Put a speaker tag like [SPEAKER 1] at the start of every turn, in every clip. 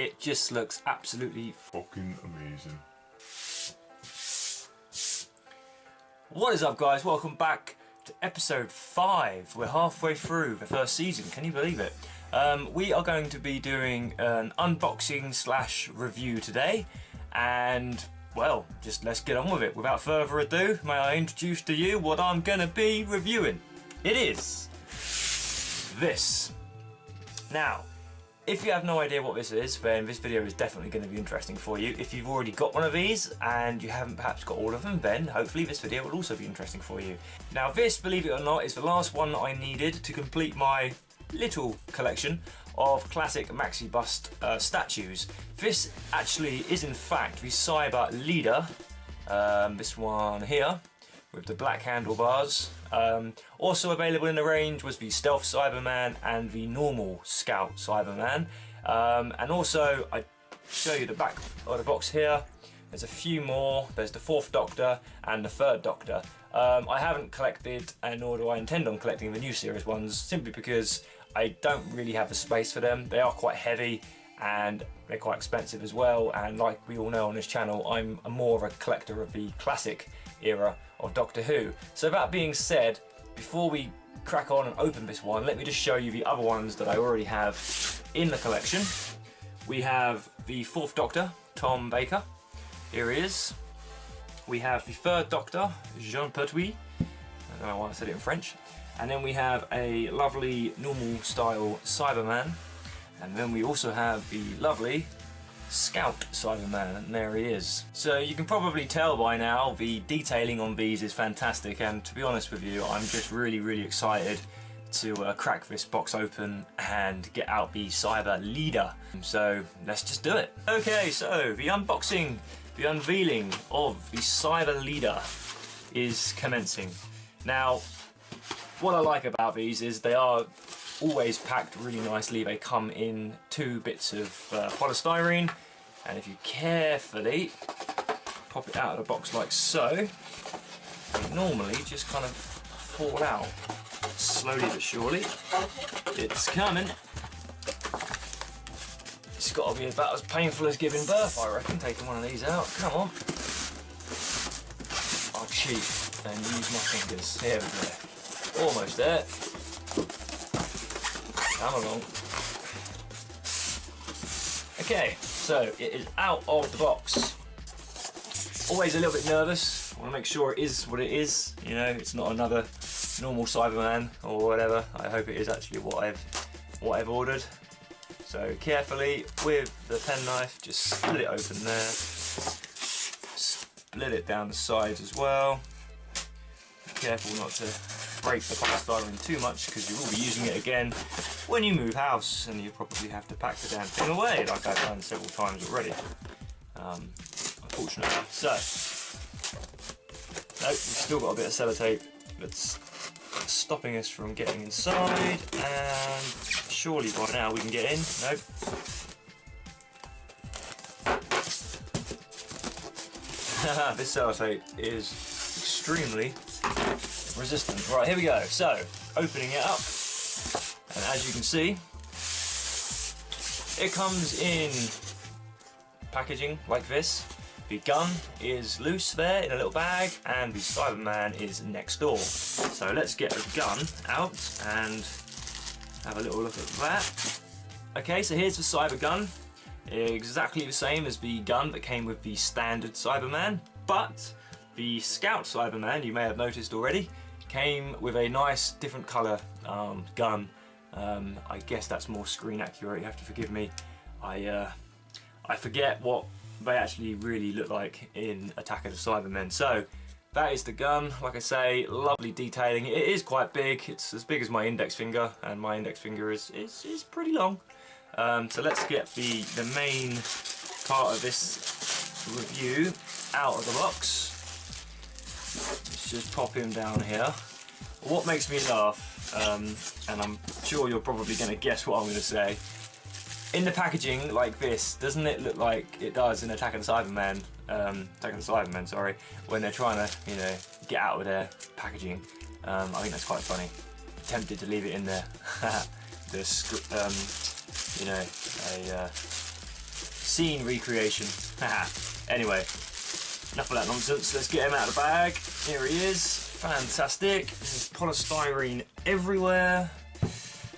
[SPEAKER 1] It just looks absolutely fucking amazing. What is up, guys? Welcome back to episode 5. We're halfway through the first season. Can you believe it? We are going to be doing an unboxing slash review today, and well, just let's get on with it. Without further ado, may I introduce to you what I'm gonna be reviewing. It is this. Now, if you have no idea what this is, then this video is definitely going to be interesting for you. If you've already got one of these and you haven't perhaps got all of them, then hopefully this video will also be interesting for you. Now this, believe it or not, is the last one that I needed to complete my little collection of classic Maxi bust statues. This actually is in fact the Cyber Leader, this one here, with the black handlebars. Also available in the range was the Stealth Cyberman and the normal Scout Cyberman. And also, I show you the back of the box here. There's a few more. There's the 4th Doctor and the 3rd Doctor. I haven't collected, and nor do I intend on collecting the new series ones, simply because I don't really have the space for them. They are quite heavy and they're quite expensive as well. And like we all know on this channel, I'm more of a collector of the classic era of Doctor Who. So that being said, before we crack on and open this one, let me just show you the other ones that I already have in the collection. We have the 4th Doctor, Tom Baker. Here he is. We have the 3rd Doctor, Jean Pertwee. I don't know why I said it in French. And then we have a lovely normal style Cyberman. And then we also have the lovely Scout Cyberman, and there he is. So you can probably tell by now the detailing on these is fantastic, and to be honest with you, I'm just really excited to crack this box open and get out the Cyber Leader. So let's just do it. Okay, so the unboxing, the unveiling of the Cyber Leader is commencing. Now, what I like about these is they are always packed really nicely. They come in 2 bits of polystyrene, and if you carefully pop it out of the box like so, they normally just kind of fall out slowly but surely. It's coming. It's got to be about as painful as giving birth, I reckon, taking one of these out. Come on. I'll cheat and use my fingers. There we go. Almost there. Come along. Okay, so it is out of the box. Always a little bit nervous. I want to make sure it is what it is. You know, it's not another normal Cyberman or whatever. I hope it is actually what I've ordered. So carefully with the penknife, just split it open there. Split it down the sides as well. Be careful not to break the polystyrene too much, because you will be using it again when you move house, and you probably have to pack the damn thing away, like I've done several times already, unfortunately. So, nope, we've still got a bit of sellotape that's stopping us from getting inside, and surely by now we can get in. Nope. This sellotape is extremely resistant. Right, here we go. So, opening it up, and as you can see, it comes in packaging like this. The gun is loose there in a little bag, and the Cyberman is next door. So let's get the gun out and have a little look at that. Okay, so here's the Cyber gun. Exactly the same as the gun that came with the standard Cyberman, but the Scout Cyberman, you may have noticed already, came with a nice different colour gun. I guess that's more screen accurate, you have to forgive me. I forget what they actually really look like in Attack of the Cybermen. So that is the gun. Like I say, lovely detailing. It is quite big. It's as big as my index finger, and my index finger is pretty long. So let's get the main part of this review out of the box. Let's just pop him down here. What makes me laugh, and I'm sure you're probably going to guess what I'm going to say, in the packaging like this, doesn't it look like it does in Attack of the Cybermen, sorry, when they're trying to, you know, get out of their packaging? I think that's quite funny. Tempted to leave it in there. You know, scene recreation. Anyway, enough of that nonsense. Let's get him out of the bag. Here he is. Fantastic. There's polystyrene everywhere.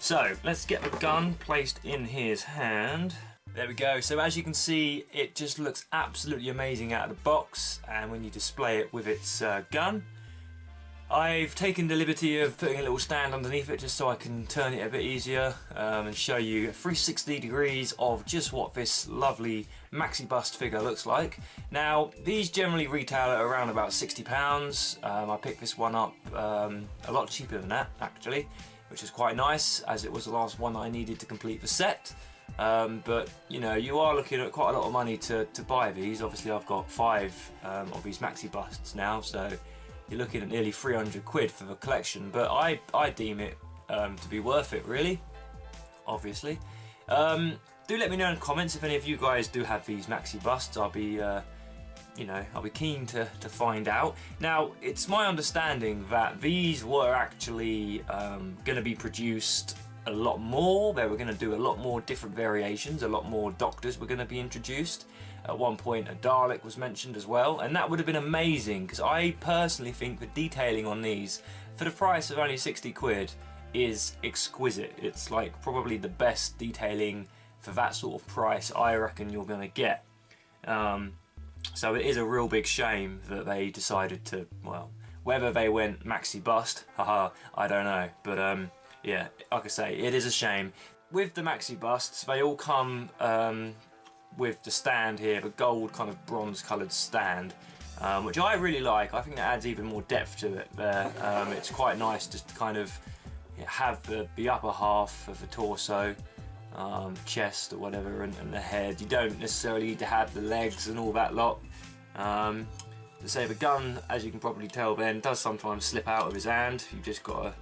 [SPEAKER 1] So let's get the gun placed in his hand. There we go. So as you can see, it just looks absolutely amazing out of the box, and when you display it with its gun, I've taken the liberty of putting a little stand underneath it just so I can turn it a bit easier and show you 360 degrees of just what this lovely Maxi bust figure looks like. Now, these generally retail at around about £60. I picked this one up a lot cheaper than that, actually, which is quite nice, as it was the last one I needed to complete the set. But you know, you are looking at quite a lot of money to buy these. Obviously I've got 5 of these Maxi busts now, so you're looking at nearly 300 quid for the collection, but I deem it to be worth it, really, obviously. Do let me know in the comments if any of you guys do have these Maxi busts. I'll be you know, I'll be keen to find out. Now, it's my understanding that these were actually going to be produced a lot more. They were going to do a lot more different variations, a lot more Doctors were going to be introduced. At one point a Dalek was mentioned as well, and that would have been amazing, because I personally think the detailing on these, for the price of only 60 quid, is exquisite. It's like probably the best detailing for that sort of price I reckon you're going to get. So it is a real big shame that they decided to, well, whether they went Maxi bust, haha, I don't know, but yeah, like I say, it is a shame. With the Maxi busts, they all come with the stand here, the gold kind of bronze coloured stand, which I really like. I think that adds even more depth to it there. It's quite nice just to kind of have the upper half of the torso, chest or whatever, and the head. You don't necessarily need to have the legs and all that lot. To say, the gun, as you can probably tell then, does sometimes slip out of his hand. You've just got to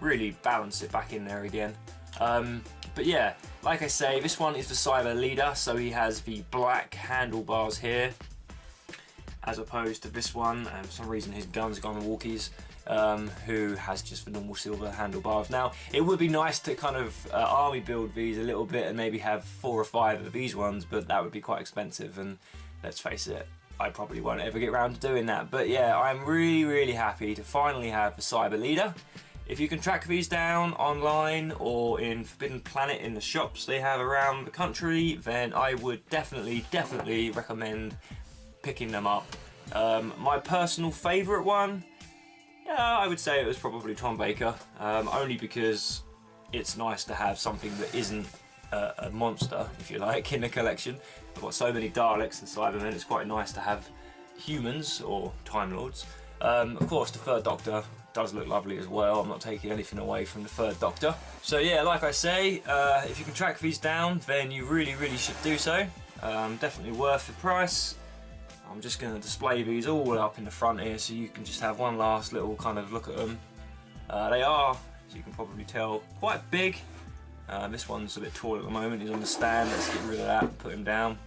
[SPEAKER 1] really balance it back in there again. But yeah, like I say, this one is the Cyber Leader, so he has the black handlebars here, as opposed to this one, and for some reason his gun's gone walkies, who has just the normal silver handlebars. Now, it would be nice to kind of army build these a little bit and maybe have 4 or 5 of these ones, but that would be quite expensive, and let's face it, I probably won't ever get around to doing that. But yeah, I'm really happy to finally have the Cyber Leader. If you can track these down online or in Forbidden Planet in the shops they have around the country, then I would definitely recommend picking them up. My personal favourite one, yeah, I would say it was probably Tom Baker, only because it's nice to have something that isn't a monster, if you like, in the collection. I've got so many Daleks and Cybermen, it's quite nice to have humans or Time Lords. Of course, the Third Doctor does look lovely as well. I'm not taking anything away from the Third Doctor. So yeah, like I say, if you can track these down, then you really should do so. Definitely worth the price. I'm just going to display these all up in the front here so you can just have one last little kind of look at them. They are, as you can probably tell, quite big. This one's a bit tall at the moment, he's on the stand. Let's get rid of that and put him down.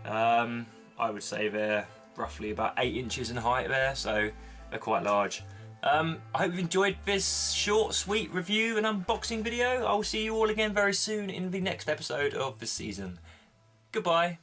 [SPEAKER 1] I would say they're roughly about 8 inches in height there, so they're quite large. I hope you've enjoyed this short, sweet review and unboxing video. I will see you all again very soon in the next episode of the season. Goodbye.